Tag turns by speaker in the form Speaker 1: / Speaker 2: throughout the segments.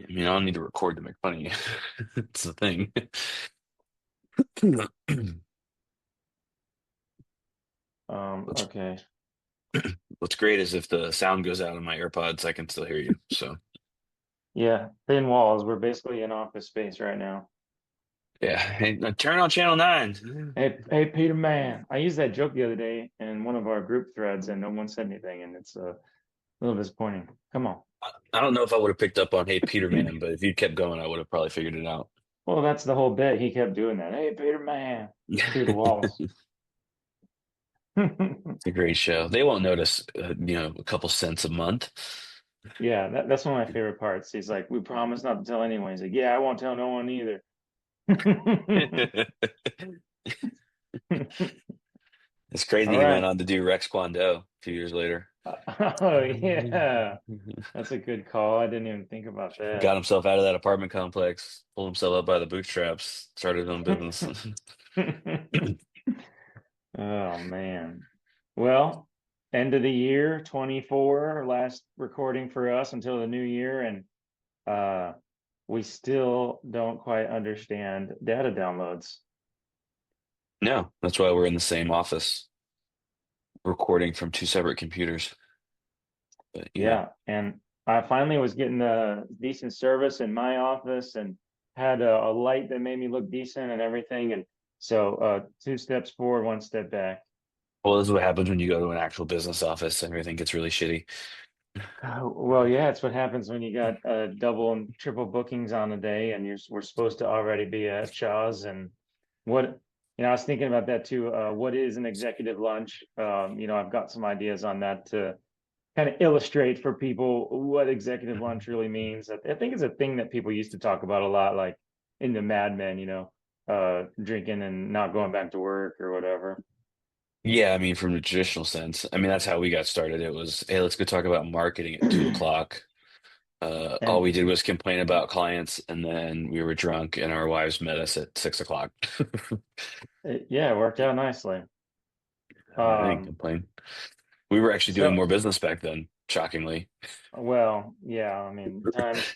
Speaker 1: I mean, I don't need to record to make fun of you. It's the thing. What's
Speaker 2: Okay.
Speaker 1: what's great is if the sound goes out of my AirPods, I can still hear you. So
Speaker 2: Yeah, thin walls. We're basically in office space right now.
Speaker 1: yeah, hey, now turn on channel nine.
Speaker 2: Hey, Peter man. I used that joke the other day in one of our group threads and no one said anything, and it's a little disappointing. Come on.
Speaker 1: I don't know if I would have picked up on "Hey Peter Man," but if you kept going, I would have probably figured it out.
Speaker 2: Well, that's the whole bit. He kept doing that. Hey, Peter man, through the walls.
Speaker 1: It's a great show. They won't notice, a couple cents a month.
Speaker 2: Yeah, that's one of my favorite parts. He's like, "We promise not to tell anyone." He's like, "Yeah, I won't tell no one either."
Speaker 1: It's crazy
Speaker 2: All
Speaker 1: he went
Speaker 2: right.
Speaker 1: on to do Rex Kwon Do a few years later.
Speaker 2: Oh yeah, that's a good call. I didn't even think about that.
Speaker 1: Got himself out of that apartment complex, pulled himself up by the bootstraps, started his own business.
Speaker 2: Oh man. Well, end of the year 24, last recording for us until the new year, and uh we still don't quite understand data downloads.
Speaker 1: No, that's why we're in the same office, recording from two separate computers. But
Speaker 2: Yeah, and I finally was getting a decent service in my office and had a light that made me look decent and everything. And so two steps forward, one step back.
Speaker 1: well, this is what happens when you go to an actual business office and everything gets really shitty.
Speaker 2: Well, yeah, it's what happens when you got double and triple bookings on a day, and we're supposed to already be at Shaw's. And what, I was thinking about that too. What is an executive lunch? I've got some ideas on that to kind of illustrate for people what executive lunch really means. I think it's a thing that people used to talk about a lot, like in the Mad Men, drinking and not going back to work or whatever.
Speaker 1: Yeah, I mean, from the traditional sense, I mean, that's how we got started. It was, hey, let's go talk about marketing at 2 o'clock. All we
Speaker 2: And
Speaker 1: did was complain about clients, and then we were drunk, and our wives met us at 6 o'clock.
Speaker 2: yeah, it worked out nicely.
Speaker 1: I didn't
Speaker 2: Um,
Speaker 1: complain. We were actually doing
Speaker 2: so
Speaker 1: more business back then, shockingly.
Speaker 2: Well, yeah, I mean, times.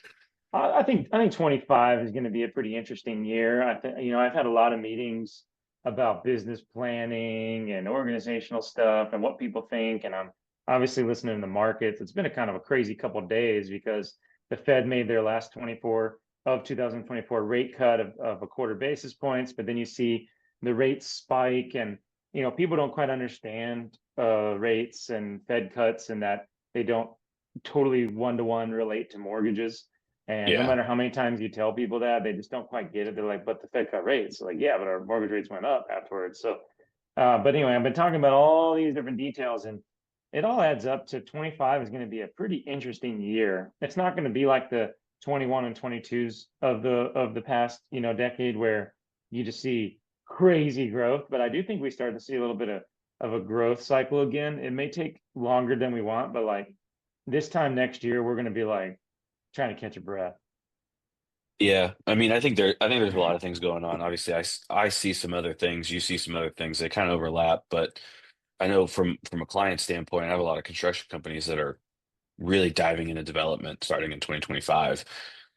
Speaker 2: I think 25 is going to be a pretty interesting year. I think I've had a lot of meetings about business planning and organizational stuff and what people think, and I'm obviously listening to the markets. It's been a kind of a crazy couple of days because the Fed made their last 24 of 2024 rate cut of a quarter basis points, but then you see the rates spike, and people don't quite understand rates and Fed cuts, and that they don't totally one-to-one relate to mortgages. And no
Speaker 1: Yeah.
Speaker 2: matter how many times you tell people that, they just don't quite get it. They're like, but the Fed cut rates. Like, yeah, but our mortgage rates went up afterwards. So, but anyway, I've been talking about all these different details, and it all adds up to 25 is going to be a pretty interesting year. It's not going to be like the 21 and 22s of the past, decade where you just see crazy growth. But I do think we start to see a little bit of a growth cycle again. It may take longer than we want, but like this time next year, we're going to be like trying to catch a breath.
Speaker 1: Yeah. I mean, I think there's a lot of things going on. Obviously, I see some other things, you see some other things. They kind of overlap, but I know from a client standpoint, I have a lot of construction companies that are really diving into development starting in 2025.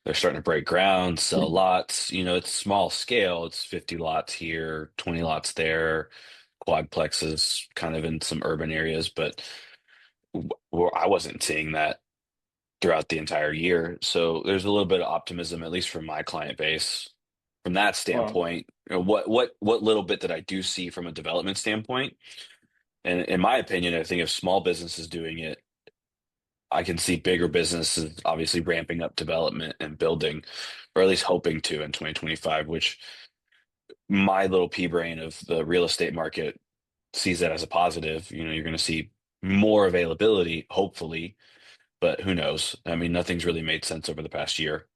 Speaker 1: They're starting to break ground, sell lots. It's small scale. It's 50 lots here, 20 lots there, quadplexes kind of in some urban areas, but I wasn't seeing that throughout the entire year. So there's a little bit of optimism, at least from my client base, from that
Speaker 2: Well,
Speaker 1: standpoint. What little bit that I do see from a development standpoint, and in my opinion, I think if small business is doing it, I can see bigger businesses obviously ramping up development and building, or at least hoping to in 2025, which my little pea brain of the real estate market sees that as a positive. You're going to see more availability, hopefully, but who knows? I mean, nothing's really made sense over the past year.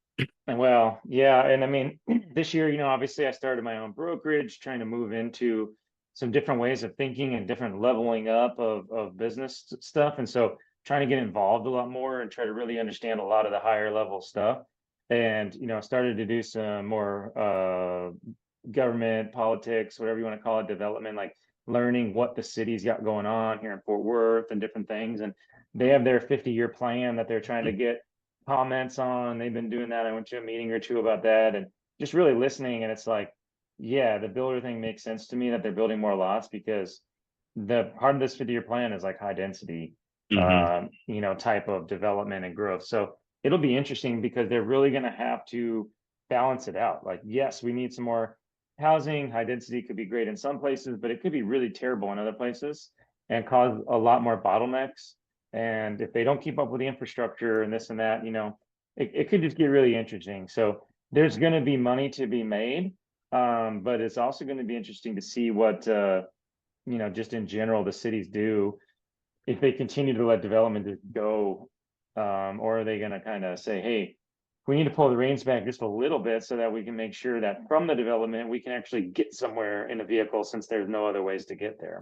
Speaker 2: well, yeah, and I mean, this year, obviously, I started my own brokerage, trying to move into some different ways of thinking and different leveling up of business stuff, and so trying to get involved a lot more and try to really understand a lot of the higher level stuff. And started to do some more government politics, whatever you want to call it, development, like learning what the city's got going on here in Fort Worth and different things. And they have their 50-year plan that they're trying to get. comments on. They've been doing that. I went to a meeting or two about that and just really listening. And it's like, yeah, the builder thing makes sense to me that they're building more lots because the part of this 50-year plan is like high density,
Speaker 1: Hmm.
Speaker 2: type of development and growth. So it'll be interesting because they're really going to have to balance it out. Like, yes, we need some more housing. High density could be great in some places, but it could be really terrible in other places and cause a lot more bottlenecks. And if they don't keep up with the infrastructure and this and that, it could just get really interesting. So there's going to be money to be made, but it's also going to be interesting to see what just in general the cities do if they continue to let development just go, or are they going to kind of say, hey, we need to pull the reins back just a little bit so that we can make sure that from the development we can actually get somewhere in a vehicle since there's no other ways to get there.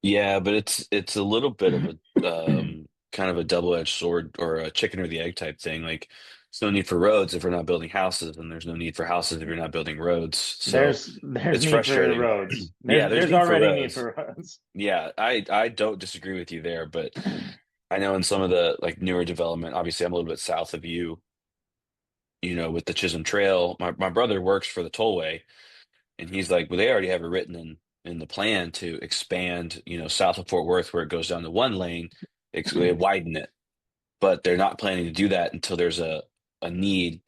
Speaker 1: Yeah, but it's a little bit of a kind of a double-edged sword or a chicken or the egg type thing. Like, there's no need for roads if we're not building houses, and there's no need for houses if you're not building roads. So
Speaker 2: There's
Speaker 1: it's
Speaker 2: need for
Speaker 1: frustrating.
Speaker 2: roads.
Speaker 1: Yeah, there's
Speaker 2: There's
Speaker 1: need for
Speaker 2: already need
Speaker 1: roads.
Speaker 2: for roads.
Speaker 1: Yeah, I don't disagree with you there, but I know in some of the like newer development, obviously I'm a little bit south of you, with the Chisholm Trail. My brother works for the tollway, and he's like, well, they already have it written in the plan to expand, south of Fort Worth where it goes down to one lane, they widen it, but they're not planning to do that until there's a need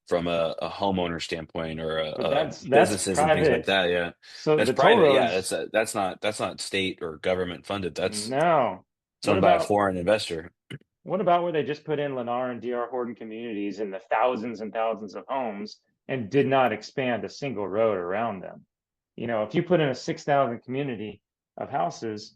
Speaker 1: from a homeowner standpoint or
Speaker 2: But that's
Speaker 1: businesses and things like
Speaker 2: private.
Speaker 1: that. Yeah,
Speaker 2: So
Speaker 1: that's
Speaker 2: the toll
Speaker 1: private. Yeah,
Speaker 2: roads,
Speaker 1: that's not state or government funded. That's
Speaker 2: no.
Speaker 1: it's
Speaker 2: What
Speaker 1: owned by a
Speaker 2: about
Speaker 1: foreign investor.
Speaker 2: What about where they just put in Lennar and DR Horton communities in the thousands and thousands of homes and did not expand a single road around them? If you put in a 6,000 community of houses,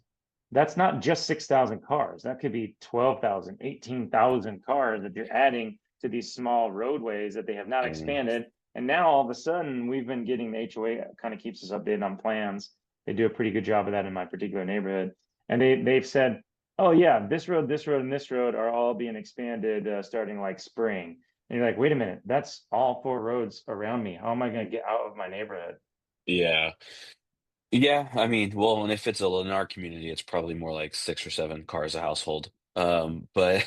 Speaker 2: that's not just 6,000 cars. That could be 12,000, 18,000 cars that you're adding to these small roadways that they have not
Speaker 1: Mm.
Speaker 2: expanded. And now all of a sudden, we've been getting the HOA kind of keeps us updated on plans. They do a pretty good job of that in my particular neighborhood. And they've said, oh yeah, this road, and this road are all being expanded starting like spring. And you're like, wait a minute, that's all four roads around me. How am I going to get out of my neighborhood?
Speaker 1: Yeah. Yeah, I mean, well, and if it's a Lennar community, it's probably more like six or seven cars a household. But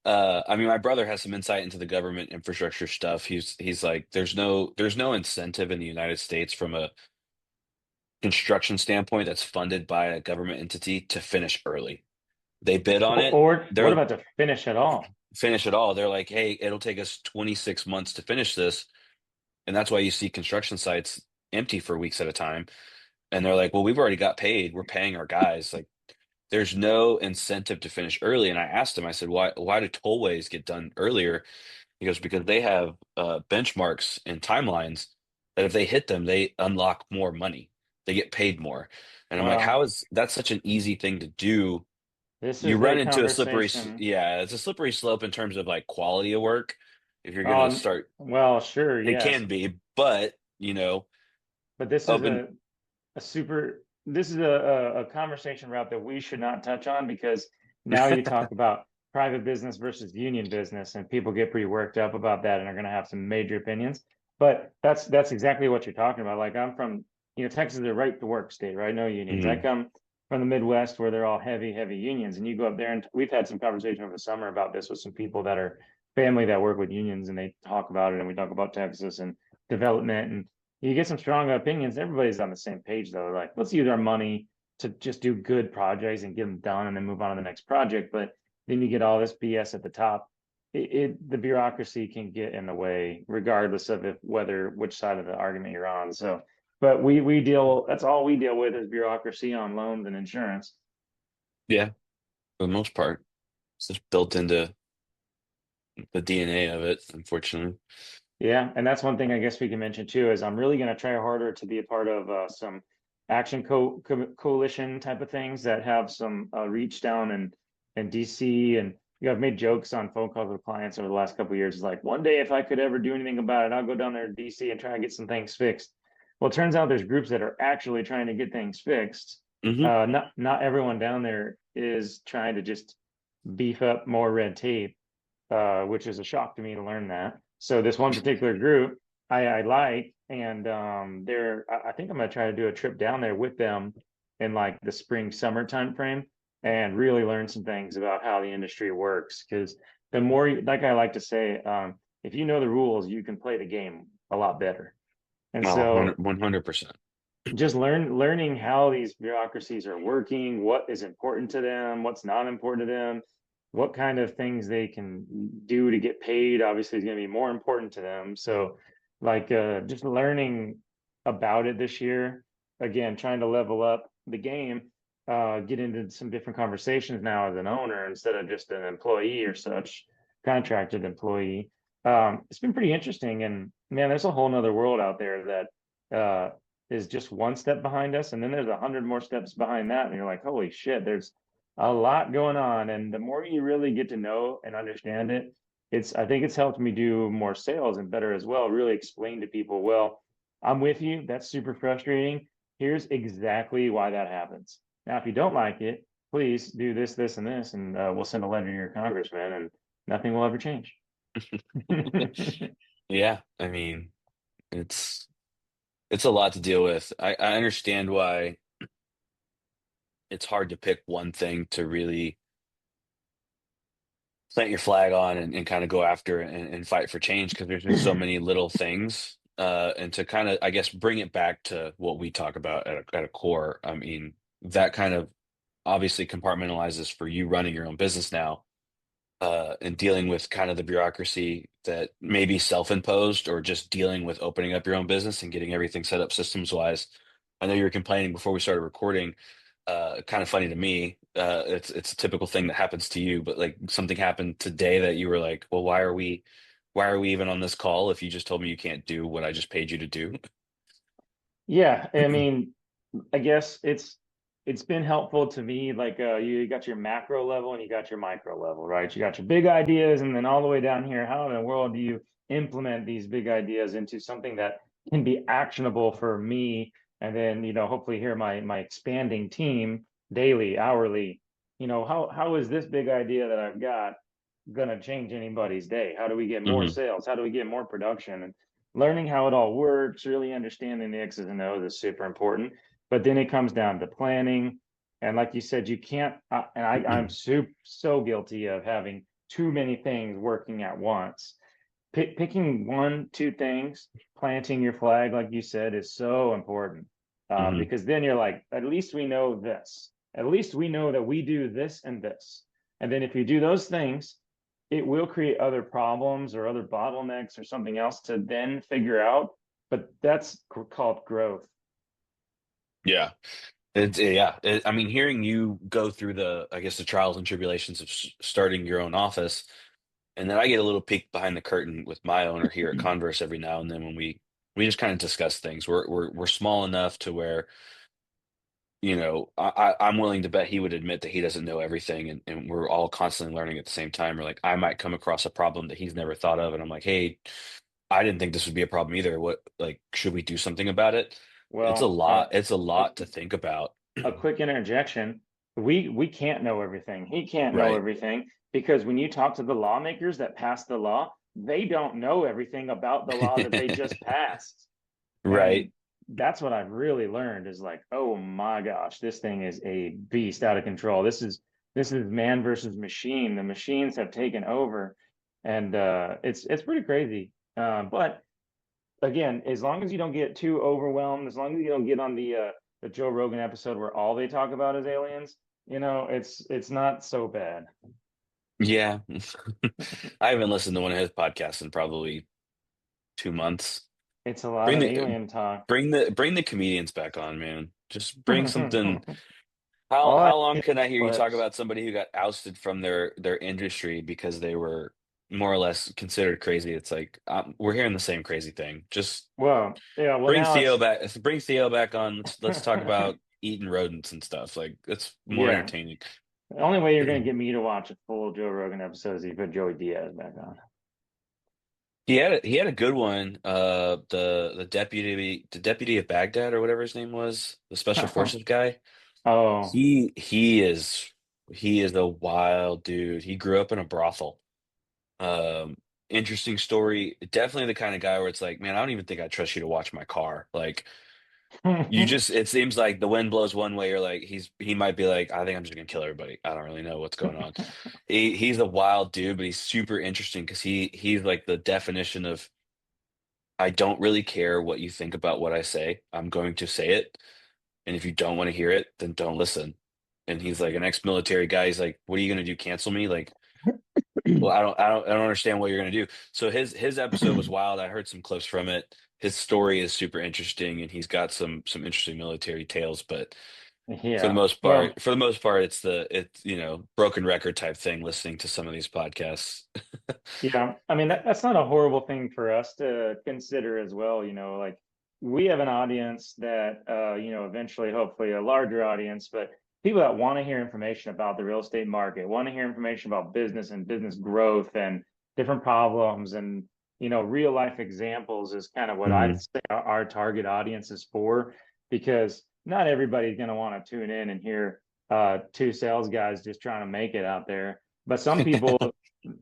Speaker 1: I mean, my brother has some insight into the government infrastructure stuff. He's like, there's no incentive in the United States from a construction standpoint that's funded by a government entity to finish early. They bid on it,
Speaker 2: Or what
Speaker 1: they're
Speaker 2: about to finish it all?
Speaker 1: finish it all. They're like, hey, it'll take us 26 months to finish this, and that's why you see construction sites empty for weeks at a time. And they're like, well, we've already got paid. We're paying our guys. Like, there's no incentive to finish early. And I asked him, I said, why do tollways get done earlier? He goes, because they have benchmarks and timelines that if they hit them, they unlock more money. They get paid more. And I'm like,
Speaker 2: Well,
Speaker 1: how is that's such an easy thing to do?
Speaker 2: this
Speaker 1: You
Speaker 2: is
Speaker 1: run
Speaker 2: a
Speaker 1: into a slippery,
Speaker 2: conversation.
Speaker 1: yeah, it's a slippery slope in terms of like quality of work. If you're gonna
Speaker 2: On
Speaker 1: start,
Speaker 2: Well, sure,
Speaker 1: it
Speaker 2: yes,
Speaker 1: can be, but
Speaker 2: but this is
Speaker 1: open.
Speaker 2: a conversation route that we should not touch on because now you talk about private business versus union business and people get pretty worked up about that and are going to have some major opinions. But that's exactly what you're talking about. Like I'm from, Texas is a right to work state, right? No unions. I
Speaker 1: Mhm.
Speaker 2: come from the Midwest where they're all heavy, heavy unions. And you go up there and we've had some conversation over the summer about this with some people that are family that work with unions and they talk about it and we talk about Texas and development and you get some strong opinions. Everybody's on the same page though. Like, let's use our money to just do good projects and get them done and then move on to the next project. But then you get all this BS at the top. The bureaucracy can get in the way, regardless of if whether which side of the argument you're on. So, but we deal. That's all we deal with is bureaucracy on loans and insurance.
Speaker 1: Yeah, for the most part, it's just built into the DNA of it, unfortunately.
Speaker 2: Yeah, and that's one thing I guess we can mention too is I'm really going to try harder to be a part of some action coalition type of things that have some reach down in DC and I've made jokes on phone calls with clients over the last couple of years. It's like one day if I could ever do anything about it, I'll go down there to DC and try and get some things fixed. Well, it turns out there's groups that are actually trying to get things fixed.
Speaker 1: Hmm.
Speaker 2: Not everyone down there is trying to just beef up more red tape, which is a shock to me to learn that. So this one particular group I like, and I think I'm gonna try to do a trip down there with them in like the spring summer time frame and really learn some things about how the industry works because like I like to say, if you know the rules, you can play the game a lot better. And
Speaker 1: Oh,
Speaker 2: so
Speaker 1: 100%.
Speaker 2: just learning how these bureaucracies are working, what is important to them, what's not important to them, what kind of things they can do to get paid, obviously is going to be more important to them. So like just learning about it this year, again, trying to level up the game, get into some different conversations now as an owner instead of just an employee or such, contracted employee. It's been pretty interesting, and man, there's a whole nother world out there that is just one step behind us, and then there's 100 more steps behind that, and you're like, holy shit, there's a lot going on. And the more you really get to know and understand it, I think it's helped me do more sales and better as well, really explain to people, well, I'm with you, that's super frustrating, here's exactly why that happens. Now if you don't like it, please do this, this, and this, and we'll send a letter to your congressman, and nothing will ever change.
Speaker 1: Yeah, I mean, it's it's a lot to deal with. I understand why it's hard to pick one thing to really plant your flag on and kind of go after and fight for change because there's just so many little things. And to kind of, I guess, bring it back to what we talk about at a core, I mean, that kind of obviously compartmentalizes for you running your own business now, and dealing with kind of the bureaucracy that may be self-imposed or just dealing with opening up your own business and getting everything set up systems wise. I know you were complaining before we started recording. Kind of funny to me. It's a typical thing that happens to you, but like something happened today that you were like, well, why are we even on this call if you just told me you can't do what I just paid you to do?
Speaker 2: Yeah, I mean, I guess it's been helpful to me. Like you got your macro level and you got your micro level, right? You got your big ideas, and then all the way down here, how in the world do you implement these big ideas into something that can be actionable for me? And then, hopefully here my expanding team daily, hourly, how is this big idea that I've got gonna change anybody's day? How do we get more
Speaker 1: Hmm.
Speaker 2: sales? How do we get more production? And learning how it all works, really understanding the X's and O's is super important. But then it comes down to planning. And like you said, you can't, and I'm so guilty of having too many things working at once. Picking one, two things, planting your flag, like you said, is so important.
Speaker 1: Hmm.
Speaker 2: Because then you're like, at least we know this. At least we know that we do this and this. And then if you do those things, it will create other problems or other bottlenecks or something else to then figure out. But that's called growth.
Speaker 1: Yeah. Yeah. I mean, hearing you go through I guess, the trials and tribulations of starting your own office, and then I get a little peek behind the curtain with my owner here at Converse every now and then when we just kind of discuss things. We're small enough to where, I'm willing to bet he would admit that he doesn't know everything, and we're all constantly learning at the same time. Or like I might come across a problem that he's never thought of, and I'm like, hey, I didn't think this would be a problem either. What, like, should we do something about it? It's a
Speaker 2: Well,
Speaker 1: lot. It's a
Speaker 2: a,
Speaker 1: lot to think about.
Speaker 2: a quick interjection. We can't know everything. He can't know
Speaker 1: Right.
Speaker 2: everything because when you talk to the lawmakers that passed the law, they don't know everything about the law that they just passed. And
Speaker 1: Right.
Speaker 2: that's what I've really learned is like, oh my gosh, this thing is a beast out of control. This is man versus machine. The machines have taken over, and it's pretty crazy. But again, as long as you don't get too overwhelmed, as long as you don't get on the Joe Rogan episode where all they talk about is aliens, it's not so bad.
Speaker 1: Yeah. I haven't listened to one of his podcasts in probably 2 months.
Speaker 2: It's a lot
Speaker 1: Bring
Speaker 2: of
Speaker 1: the
Speaker 2: alien talk.
Speaker 1: bring the comedians back on, man. Just bring something. How
Speaker 2: All I
Speaker 1: how long
Speaker 2: get
Speaker 1: can I hear you talk
Speaker 2: clips.
Speaker 1: about somebody who got ousted from their industry because they were more or less considered crazy? It's like, we're hearing the same crazy thing. Just
Speaker 2: Well, yeah, well now it's
Speaker 1: Bring Theo back on. Let's talk about eating rodents and stuff. Like that's more
Speaker 2: yeah.
Speaker 1: entertaining.
Speaker 2: The only way you're gonna get me to watch a full Joe Rogan episode is if you put Joey Diaz back on.
Speaker 1: He had a good one. The deputy of Baghdad or whatever his name was, the special forces guy.
Speaker 2: Oh,
Speaker 1: He is a wild dude. He grew up in a brothel. Um, Interesting story. Definitely the kind of guy where it's like, man, I don't even think I trust you to watch my car. Like, You just, it seems like the wind blows one way. You're like, he might be like, I think I'm just gonna kill everybody. I don't really know what's going on. He's a wild dude, but he's super interesting because he's like the definition of I don't really care what you think about what I say. I'm going to say it. And if you don't want to hear it, then don't listen. And he's like an ex-military guy. He's like, what are you gonna do? Cancel me? Like, well, I don't understand what you're gonna do. So his episode was wild. I heard some clips from it. His story is super interesting, and he's got some interesting military tales. But
Speaker 2: Yeah. Well,
Speaker 1: for the most part, it's broken record type thing. Listening to some of these podcasts.
Speaker 2: yeah, I mean that's not a horrible thing for us to consider as well, like we have an audience that eventually hopefully a larger audience, but people that want to hear information about the real estate market, want to hear information about business and business growth and different problems and real life examples is kind of what I'd
Speaker 1: Mhm.
Speaker 2: say our target audience is for, because not everybody's going to want to tune in and hear two sales guys just trying to make it out there. But some people,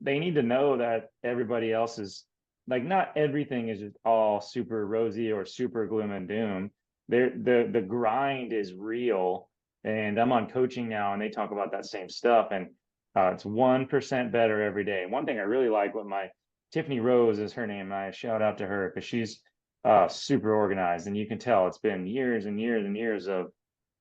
Speaker 2: they need to know that everybody else is like, not everything is just all super rosy or super gloom and doom. The grind is real. And I'm on coaching now and they talk about that same stuff. And it's 1% better every day. One thing I really like, what my Tiffany Rose is her name, and I shout out to her because she's super organized, and you can tell it's been years and years and years of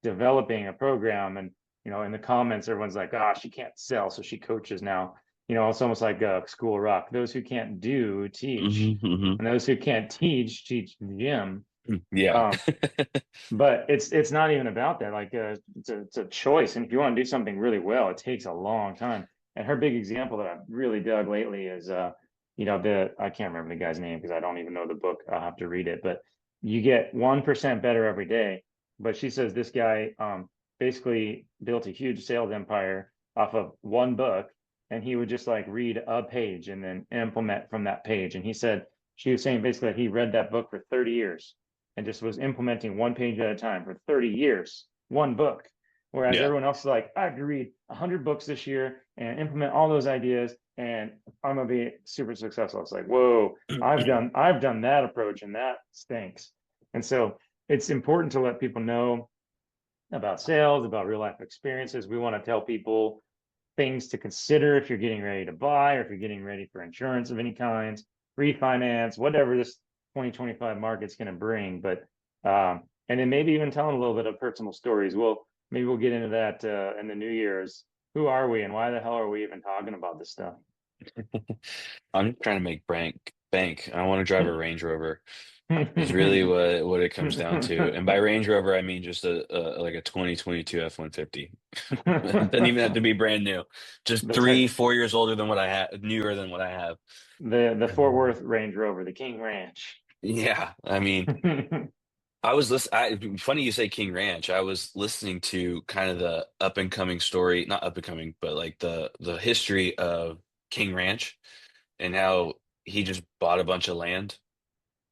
Speaker 2: developing a program. And in the comments everyone's like, ah, she can't sell, so she coaches now. It's almost like School Rock. Those who can't do teach,
Speaker 1: Hmm. Hmm.
Speaker 2: and those who can't teach the gym.
Speaker 1: Yeah.
Speaker 2: um, but it's not even about that. Like it's a choice, and if you want to do something really well, it takes a long time. And her big example that I've really dug lately is the I can't remember the guy's name because I don't even know the book. I'll have to read it. But you get 1% better every day. But she says this guy basically built a huge sales empire off of one book, and he would just like read a page and then implement from that page. And he said she was saying basically that he read that book for 30 years and just was implementing one page at a time for 30 years, one book. Whereas
Speaker 1: Yeah.
Speaker 2: everyone else is like, I have to read 100 books this year and implement all those ideas, and I'm gonna be super successful. It's like, whoa, I've done that approach, and that stinks. And so it's important to let people know about sales, about real life experiences. We want to tell people things to consider if you're getting ready to buy or if you're getting ready for insurance of any kind, refinance, whatever this 2025 market's going to bring. But and then maybe even telling a little bit of personal stories. Maybe we'll get into that in the new year's. Who are we and why the hell are we even talking about this stuff?
Speaker 1: I'm just trying to make bank. I want to drive a Range Rover. Is really what it comes down to. And by Range Rover, I mean just a like a 2022 F-150. It doesn't even have to be brand new. Just
Speaker 2: the
Speaker 1: three,
Speaker 2: tech,
Speaker 1: 4 years older than what I have, newer than what I have.
Speaker 2: the Fort Worth Range Rover, the King Ranch.
Speaker 1: Yeah, I mean, I was listening. Funny you say King Ranch. I was listening to kind of the up and coming story, not up and coming, but like the history of King Ranch and how he just bought a bunch of land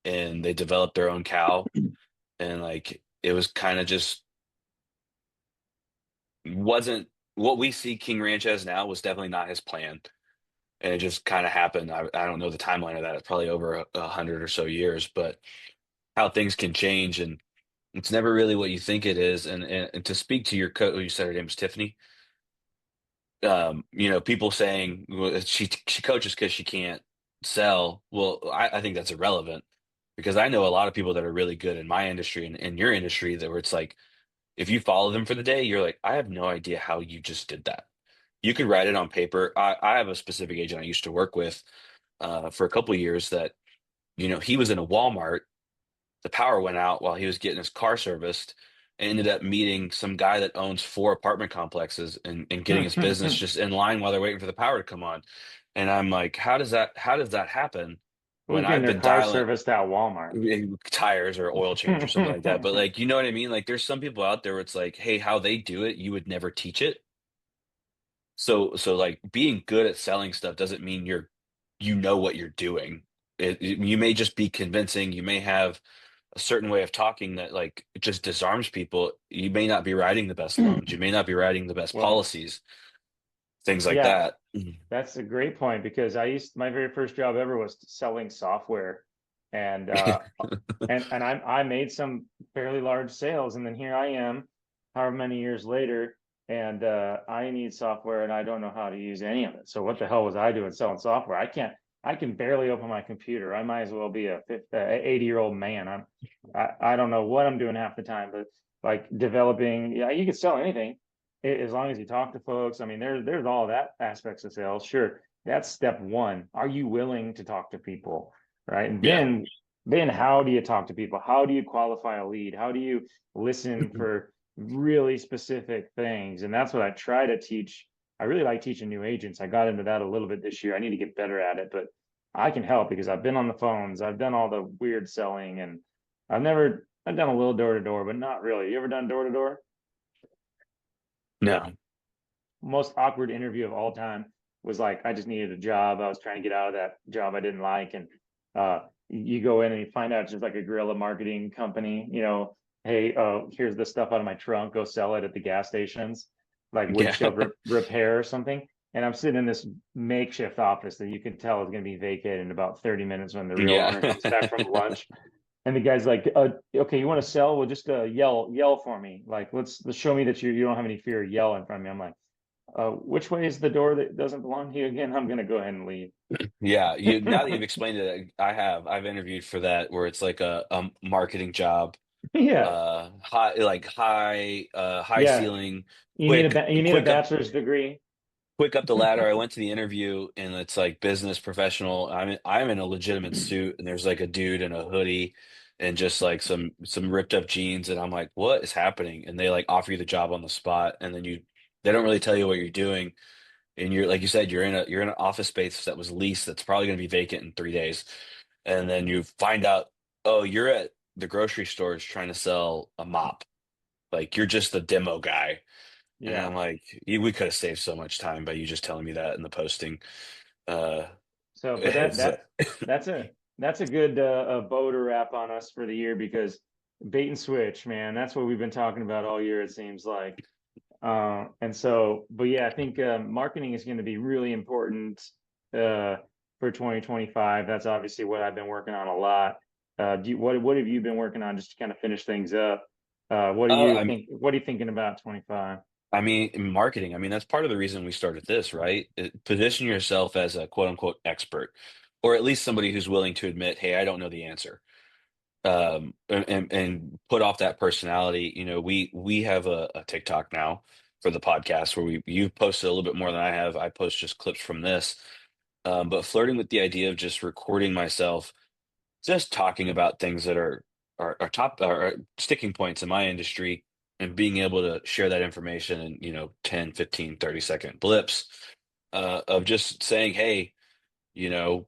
Speaker 1: and they developed their own cow and like it was kind of just wasn't what we see King Ranch as now was definitely not his plan. And it just kind of happened. I don't know the timeline of that. It's probably over a hundred or so years, but how things can change and it's never really what you think it is. And to speak to your coach, you said her name was Tiffany. People saying well, she coaches because she can't sell. Well, I think that's irrelevant because I know a lot of people that are really good in my industry and in your industry that where it's like if you follow them for the day, you're like, I have no idea how you just did that. You could write it on paper. I have a specific agent I used to work with for a couple of years that, he was in a Walmart. The power went out while he was getting his car serviced and ended up meeting some guy that owns four apartment complexes and getting his business just in line while they're waiting for the power to come on. And I'm like, how does that happen when
Speaker 2: Who's getting
Speaker 1: I've
Speaker 2: their
Speaker 1: been
Speaker 2: car
Speaker 1: dialing
Speaker 2: serviced at Walmart?
Speaker 1: tires or oil change or something like that? But like, you know what I mean? Like there's some people out there where it's like, hey, how they do it, you would never teach it. So like being good at selling stuff doesn't mean you know what you're doing. You may just be convincing. You may have a certain way of talking that like it just disarms people. You may not be writing the best loans. You may not be writing the best
Speaker 2: Well,
Speaker 1: policies, things like
Speaker 2: yeah,
Speaker 1: that.
Speaker 2: that's a great point because my very first job ever was selling software. And I made some fairly large sales, and then here I am, however many years later, and I need software, and I don't know how to use any of it. So what the hell was I doing selling software? I can barely open my computer. I might as well be a 80-year-old man. I don't know what I'm doing half the time, but like developing, yeah, you can sell anything as long as you talk to folks. I mean, there's all that aspects of sales. Sure, that's step one. Are you willing to talk to people? Right. And
Speaker 1: Yeah.
Speaker 2: then how do you talk to people? How do you qualify a lead? How do you listen for really specific things? And that's what I try to teach. I really like teaching new agents. I got into that a little bit this year. I need to get better at it, but I can help because I've been on the phones. I've done all the weird selling, and I've done a little door to door, but not really. You ever done door to door?
Speaker 1: No.
Speaker 2: Most awkward interview of all time was like I just needed a job. I was trying to get out of that job I didn't like, and you go in and you find out it's just like a guerrilla marketing company. Hey, here's the stuff out of my trunk. Go sell it at the gas stations, like
Speaker 1: Yeah.
Speaker 2: windshield repair or something. And I'm sitting in this makeshift office that you can tell is going to be vacated in about 30 minutes when the real owner
Speaker 1: Yeah.
Speaker 2: comes back from lunch. And the guy's like, okay, you want to sell? Well, just yell for me. Like, let's show me that you don't have any fear. Yell in front of me. I'm like, which way is the door that doesn't belong to you again? I'm gonna go ahead and leave.
Speaker 1: Yeah. Now that you've explained it, I've interviewed for that where it's like a marketing job,
Speaker 2: Yeah,
Speaker 1: high
Speaker 2: yeah.
Speaker 1: ceiling, quick,
Speaker 2: You need a
Speaker 1: quick up
Speaker 2: bachelor's degree.
Speaker 1: quick up the ladder. I went to the interview and it's like business professional. I'm in a legitimate suit and there's like a dude in a hoodie and just like some ripped up jeans and I'm like, what is happening? And they like offer you the job on the spot and then they don't really tell you what you're doing. And you're like you said, you're in an office space that was leased that's probably gonna be vacant in 3 days. And then you find out, oh, you're at the grocery stores trying to sell a mop. Like you're just the demo guy. And
Speaker 2: Yeah.
Speaker 1: I'm like, we could have saved so much time by you just telling me that in the posting. Uh,
Speaker 2: So, but
Speaker 1: it's
Speaker 2: that's a good bow to wrap on us for the year because bait and switch, man. That's what we've been talking about all year. It seems like. And so, but yeah, I think marketing is going to be really important uh, for 2025. That's obviously what I've been working on a lot. What have you been working on just to kind of finish things up? What do
Speaker 1: uh,
Speaker 2: you
Speaker 1: I'm
Speaker 2: think? What are you thinking about 25?
Speaker 1: I mean, in marketing, I mean, that's part of the reason we started this, right? Position yourself as a quote unquote expert, or at least somebody who's willing to admit, hey, I don't know the answer. And put off that personality. We have a TikTok now for the podcast where you've posted a little bit more than I have. I post just clips from this. But flirting with the idea of just recording myself just talking about things that are top are sticking points in my industry and being able to share that information in 10, 15, 30-second blips of just saying, hey, you know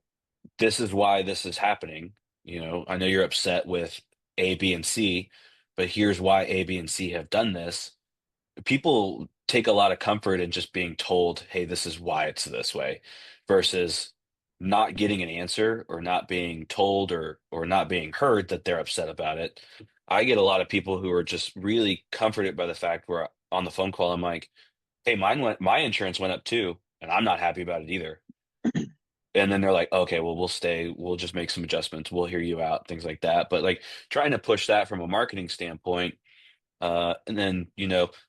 Speaker 1: this is why this is happening. I know you're upset with A, B, and C, but here's why A, B, and C have done this. People take a lot of comfort in just being told, hey, this is why it's this way, versus not getting an answer or not being told or not being heard that they're upset about it. I get a lot of people who are just really comforted by the fact where on the phone call, I'm like, hey, my insurance went up too, and I'm not happy about it either. And then they're like, okay, well, we'll just make some adjustments, we'll hear you out, things like that. But like trying to push that from a marketing standpoint, and then,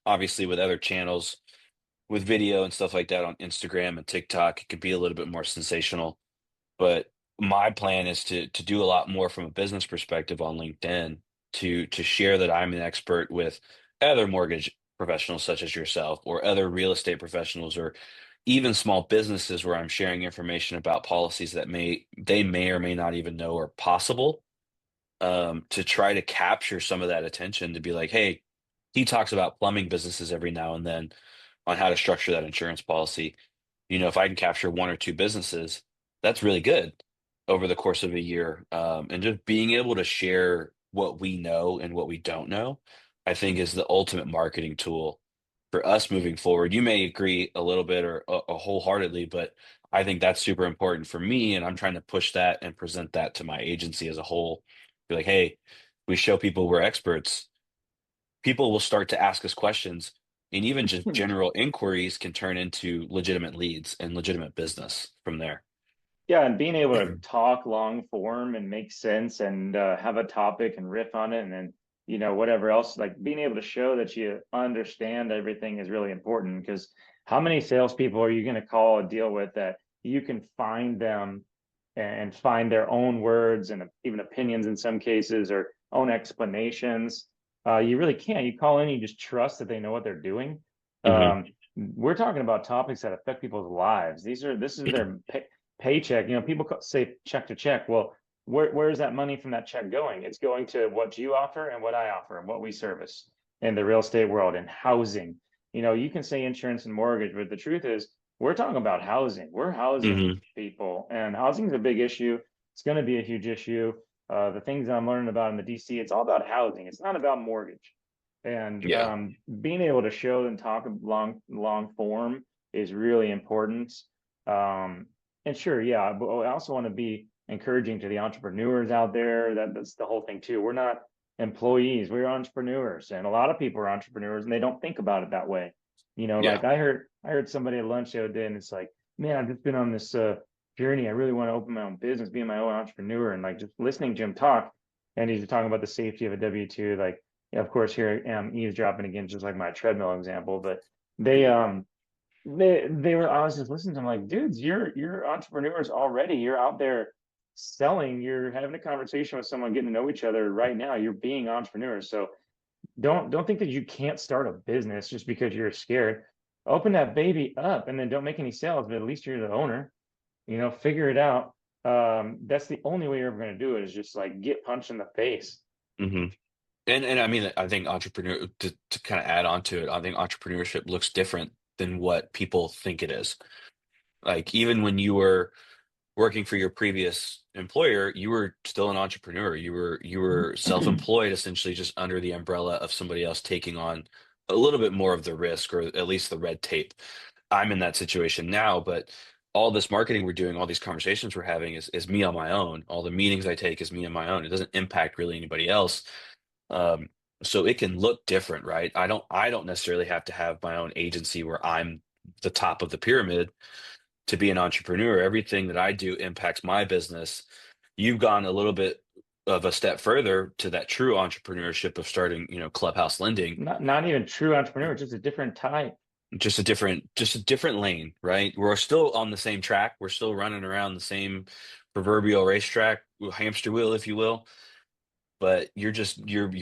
Speaker 1: obviously with other channels, with video and stuff like that on Instagram and TikTok, it could be a little bit more sensational. But my plan is to do a lot more from a business perspective on LinkedIn to share that I'm an expert with other mortgage professionals such as yourself or other real estate professionals or even small businesses where I'm sharing information about policies that they may or may not even know are possible, to try to capture some of that attention to be like, hey, he talks about plumbing businesses every now and then on how to structure that insurance policy. If I can capture one or two businesses, that's really good over the course of a year. And just being able to share what we know and what we don't know, I think is the ultimate marketing tool for us moving forward. You may agree a little bit or wholeheartedly, but I think that's super important for me. And I'm trying to push that and present that to my agency as a whole. Be like, hey, we show people we're experts, people will start to ask us questions, and even just general inquiries can turn into legitimate leads and legitimate business from there.
Speaker 2: Yeah, and being able to talk long form and make sense and have a topic and riff on it, and then whatever else, like being able to show that you understand everything is really important. Because how many salespeople are you going to call and deal with that you can find them and find their own words and even opinions in some cases or own explanations? You really can't. You call in, you just trust that they know what they're doing.
Speaker 1: Hmm.
Speaker 2: We're talking about topics that affect people's lives. This is their paycheck. People say check to check. Well, where is that money from that check going? It's going to what you offer and what I offer and what we service in the real estate world and housing. You can say insurance and mortgage, but the truth is we're talking about housing. We're housing
Speaker 1: Hmm.
Speaker 2: people, and housing is a big issue. It's going to be a huge issue. The things I'm learning about in the DC, it's all about housing. It's not about mortgage. And
Speaker 1: Yeah.
Speaker 2: being able to show and talk long form is really important. Um, and sure, yeah, but I also want to be encouraging to the entrepreneurs out there. That's the whole thing too. We're not employees, we're entrepreneurs, and a lot of people are entrepreneurs, and they don't think about it that way.
Speaker 1: Yeah.
Speaker 2: Like I heard somebody at lunch the other day, and it's like, man, I've just been on this journey. I really want to open my own business, be my own entrepreneur, and like just listening to him talk, and he's talking about the safety of a W-2, like yeah, of course, here I am eavesdropping again, just like my treadmill example. But they they were I was just listening to them like, dudes, you're entrepreneurs already. You're out there selling, you're having a conversation with someone, getting to know each other right now. You're being entrepreneurs. So don't think that you can't start a business just because you're scared. Open that baby up and then don't make any sales, but at least you're the owner. Figure it out. That's the only way you're ever going to do it is just like get punched in the face.
Speaker 1: Hmm. And I mean, I think to kind of add on to it, I think entrepreneurship looks different than what people think it is. Like even when you were working for your previous employer, you were still an entrepreneur. You were self-employed, essentially just under the umbrella of somebody else taking on a little bit more of the risk or at least the red tape. I'm in that situation now, but all this marketing we're doing, all these conversations we're having is me on my own. All the meetings I take is me on my own. It doesn't impact really anybody else. Um, so it can look different, right? I don't necessarily have to have my own agency where I'm the top of the pyramid to be an entrepreneur. Everything that I do impacts my business. You've gone a little bit of a step further to that true entrepreneurship of starting, Clubhouse Lending,
Speaker 2: Not even true entrepreneur, just a different type.
Speaker 1: just a different lane, right? We're still on the same track. We're still running around the same proverbial racetrack, hamster wheel, if you will. But you're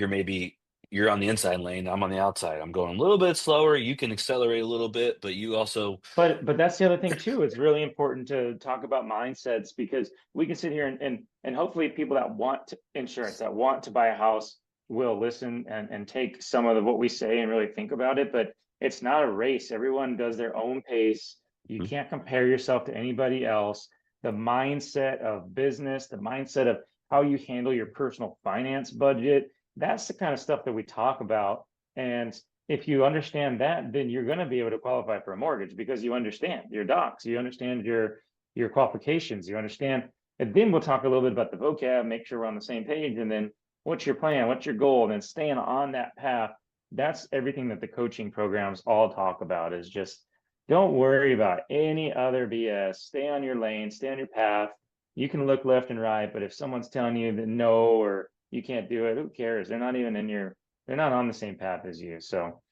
Speaker 1: maybe you're on the inside lane. I'm on the outside. I'm going a little bit slower. You can accelerate a little bit, but you also,
Speaker 2: But that's the other thing too. It's really important to talk about mindsets because we can sit here and hopefully people that want insurance, that want to buy a house will listen and take some of what we say and really think about it. But it's not a race. Everyone does their own pace. You can't compare yourself to anybody else. The mindset of business, the mindset of how you handle your personal finance budget, that's the kind of stuff that we talk about. And if you understand that, then you're going to be able to qualify for a mortgage because you understand your docs, you understand your qualifications, you understand. And then we'll talk a little bit about the vocab, make sure we're on the same page, and then what's your plan, what's your goal, and then staying on that path. That's everything that the coaching programs all talk about is just don't worry about any other BS. Stay on your lane, stay on your path. You can look left and right, but if someone's telling you that no or you can't do it, who cares? They're not even in your they're not on the same path as you. So,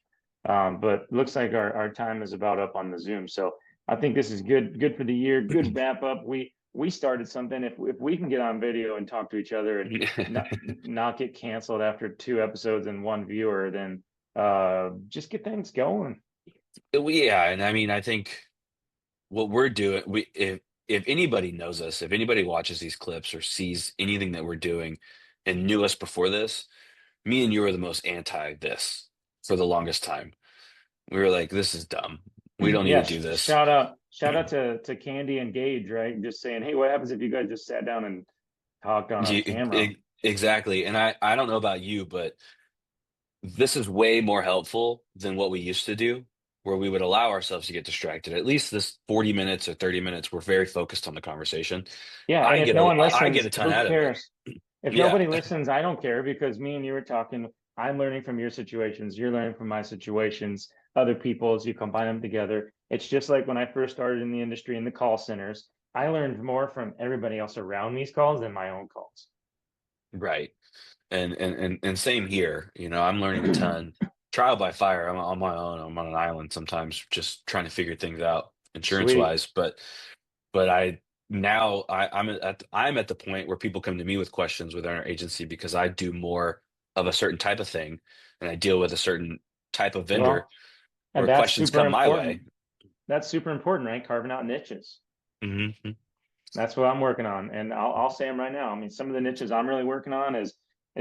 Speaker 2: but looks like our time is about up on the Zoom. So I think this is good for the year. Good wrap up. We started something. If we can get on video and talk to each other and not get canceled after 2 episodes and one viewer, then just get things going.
Speaker 1: yeah. And I mean, I think what we're doing, if anybody knows us, if anybody watches these clips or sees anything that we're doing and knew us before this, me and you are the most anti this for the longest time. We were like, this is dumb. We don't need
Speaker 2: Yeah,
Speaker 1: to do this.
Speaker 2: shout out to Candy and Gage, right? Just saying, hey, what happens if you guys just sat down and talked on a camera?
Speaker 1: Exactly. And I don't know about you, but this is way more helpful than what we used to do, where we would allow ourselves to get distracted. At least this 40 minutes or 30 minutes, we're very focused on the conversation.
Speaker 2: Yeah,
Speaker 1: I
Speaker 2: and if
Speaker 1: get
Speaker 2: no
Speaker 1: a
Speaker 2: one
Speaker 1: I get
Speaker 2: listens,
Speaker 1: a ton
Speaker 2: who
Speaker 1: out of it.
Speaker 2: cares? If
Speaker 1: Yeah.
Speaker 2: nobody listens, I don't care because me and you were talking. I'm learning from your situations. You're learning from my situations, other people's. You combine them together. It's just like when I first started in the industry in the call centers. I learned more from everybody else around these calls than my own calls.
Speaker 1: Right. And same here. I'm learning a ton. Trial by fire. I'm on my own. I'm on an island sometimes, just trying to figure things out insurance
Speaker 2: Sweet.
Speaker 1: wise. But I now I'm at the point where people come to me with questions within our agency because I do more of a certain type of thing, and I deal with a certain type of vendor
Speaker 2: Well, and
Speaker 1: where
Speaker 2: that's
Speaker 1: questions
Speaker 2: super
Speaker 1: come my
Speaker 2: important.
Speaker 1: way.
Speaker 2: That's super important, right? Carving out niches.
Speaker 1: Hmm.
Speaker 2: That's what I'm working on, and I'll say them right now. I mean, some of the niches I'm really working on is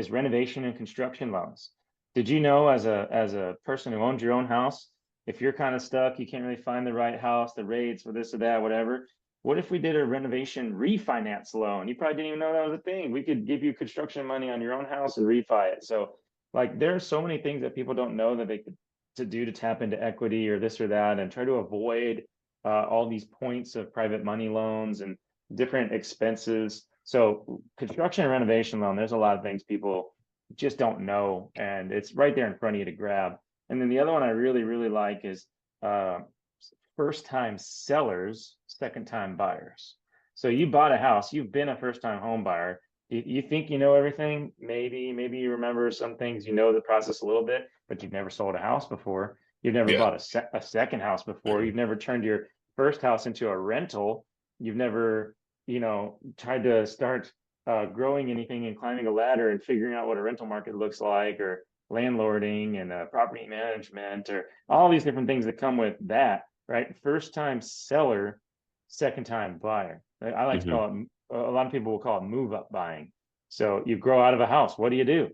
Speaker 2: renovation and construction loans. Did you know, as a person who owns your own house, if you're kind of stuck, you can't really find the right house, the rates for this or that, whatever. What if we did a renovation refinance loan? You probably didn't even know that was a thing. We could give you construction money on your own house and refi it. So, like, there are so many things that people don't know that they could to do to tap into equity or this or that, and try to avoid all these points of private money loans and different expenses. So construction and renovation loan, there's a lot of things people just don't know, and it's right there in front of you to grab. And then the other one I really, really like is uh, first time sellers, second time buyers. So you bought a house, you've been a first time home buyer. You think you know everything. Maybe you remember some things, you know the process a little bit, but you've never sold a house before. You've never
Speaker 1: Yeah.
Speaker 2: bought a second house before. You've never turned your first house into a rental. You've never, tried to start growing anything and climbing a ladder and figuring out what a rental market looks like, or landlording and property management, or all these different things that come with that, right? First time seller, second time buyer. I like to
Speaker 1: Hmm.
Speaker 2: call it, a lot of people will call it move up buying. So you grow out of a house. What do you do?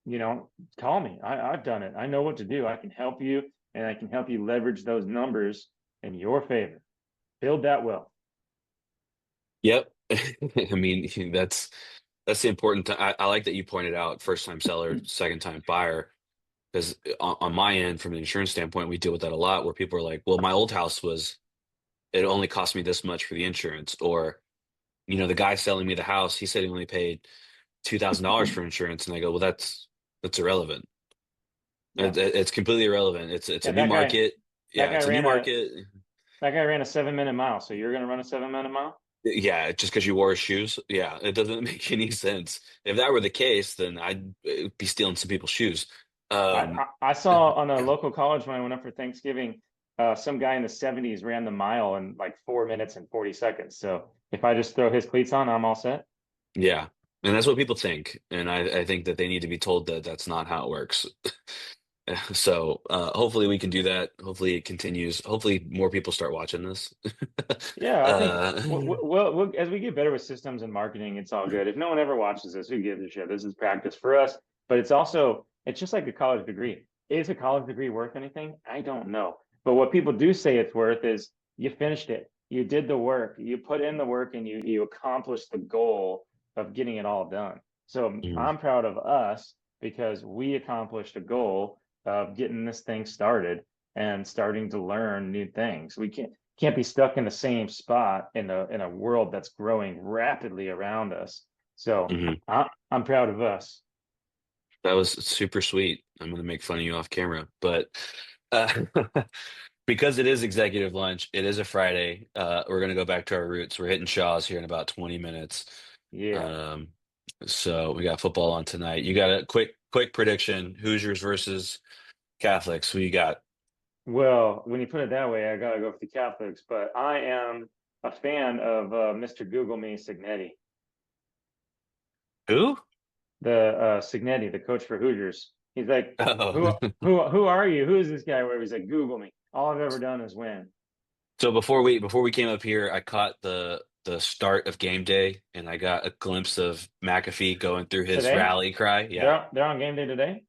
Speaker 2: You know, call me. I've done it. I know what to do. I can help you, and I can help you leverage those numbers in your favor. Build that wealth.
Speaker 1: Yep. I mean, that's the important. I like that you pointed out first time seller, second time buyer. Because on my end, from an insurance standpoint, we deal with that a lot where people are like, well, my old house it only cost me this much for the insurance. Or, the guy selling me the house, he said he only paid $2,000 for insurance. And I go, well, that's irrelevant.
Speaker 2: Yeah.
Speaker 1: It's completely irrelevant. It's a
Speaker 2: Yeah,
Speaker 1: new market.
Speaker 2: that
Speaker 1: Yeah,
Speaker 2: guy
Speaker 1: it's a new
Speaker 2: ran a
Speaker 1: market.
Speaker 2: that guy ran a 7 minute mile. So you're gonna run a 7 minute mile?
Speaker 1: Yeah, just because you wore his shoes. Yeah, it doesn't make any sense. If that were the case, then I'd be stealing some people's shoes.
Speaker 2: I,
Speaker 1: Um,
Speaker 2: I saw on a local college when I went up for Thanksgiving, some guy in the 70s ran the mile in like 4 minutes and 40 seconds. So if I just throw his cleats on, I'm all set.
Speaker 1: yeah, and that's what people think, and I think that they need to be told that that's not how it works. So hopefully we can do that. Hopefully it continues. Hopefully more people start watching this.
Speaker 2: Yeah, I think
Speaker 1: uh,
Speaker 2: as we get better with systems and marketing, it's all good. If no one ever watches this, who gives a shit? This is practice for us, but it's just like a college degree. Is a college degree worth anything? I don't know. But what people do say it's worth is you finished it. You did the work. You put in the work, and you accomplished the goal of getting it all done. So
Speaker 1: mhm,
Speaker 2: I'm proud of us because we accomplished a goal of getting this thing started and starting to learn new things. We can't be stuck in the same spot in a world that's growing rapidly around us. So
Speaker 1: mhm.
Speaker 2: I'm proud of us.
Speaker 1: That was super sweet. I'm gonna make fun of you off camera, but uh, because it is executive lunch, it is a Friday. We're gonna go back to our roots. We're hitting Shaw's here in about 20 minutes.
Speaker 2: Yeah.
Speaker 1: Um, so we got football on tonight. You got a quick prediction: Hoosiers versus Catholics. Who you got?
Speaker 2: Well, when you put it that way, I gotta go for the Catholics, but I am a fan of Mr. Google Me Signetti,
Speaker 1: Who?
Speaker 2: the Signetti, the coach for Hoosiers. He's like,
Speaker 1: Oh.
Speaker 2: who are you? Who is this guy? Where he's like, Google me. All I've ever done is win.
Speaker 1: So before we came up here, I caught the start of game day, and I got a glimpse of McAfee going through his
Speaker 2: Today,
Speaker 1: rally cry.
Speaker 2: they're
Speaker 1: Yeah.
Speaker 2: they're on game day today.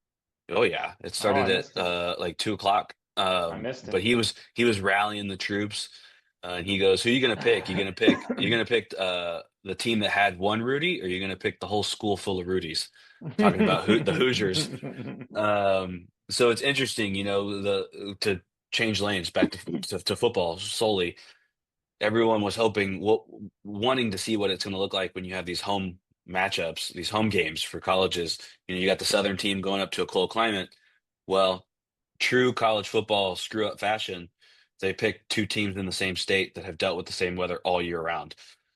Speaker 1: Oh yeah. It
Speaker 2: Oh, I
Speaker 1: started at
Speaker 2: missed it.
Speaker 1: like 2 o'clock.
Speaker 2: I missed
Speaker 1: But
Speaker 2: it.
Speaker 1: he was rallying the troops, and he goes, "Who you gonna pick? You gonna pick the team that had one Rudy, or you gonna pick the whole school full of Rudies?" Talking about the Hoosiers. So it's interesting, the to change lanes back to football solely. Everyone was wanting to see what it's going to look like when you have these home matchups, these home games for colleges. You got the Southern team going up to a cold climate. Well, true college football screw up fashion. They picked two teams in the same state that have dealt with the same weather all year round,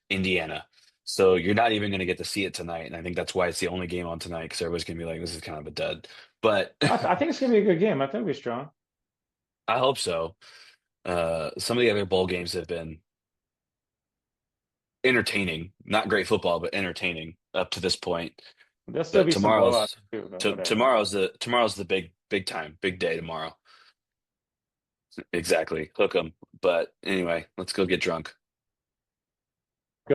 Speaker 1: Indiana. So you're not even going to get to see it tonight, and I think that's why it's the only game on tonight because everybody's going to be like, "This is kind of a dud." But
Speaker 2: I think it's gonna be a good game. I think we're strong.
Speaker 1: I hope so. Some of the other bowl games have been entertaining, not great football, but entertaining up to this point.
Speaker 2: There'll still
Speaker 1: But
Speaker 2: be some blowouts too, but whatever.
Speaker 1: tomorrow's the big time, big day tomorrow. Exactly, hook 'em. But anyway, let's go get drunk.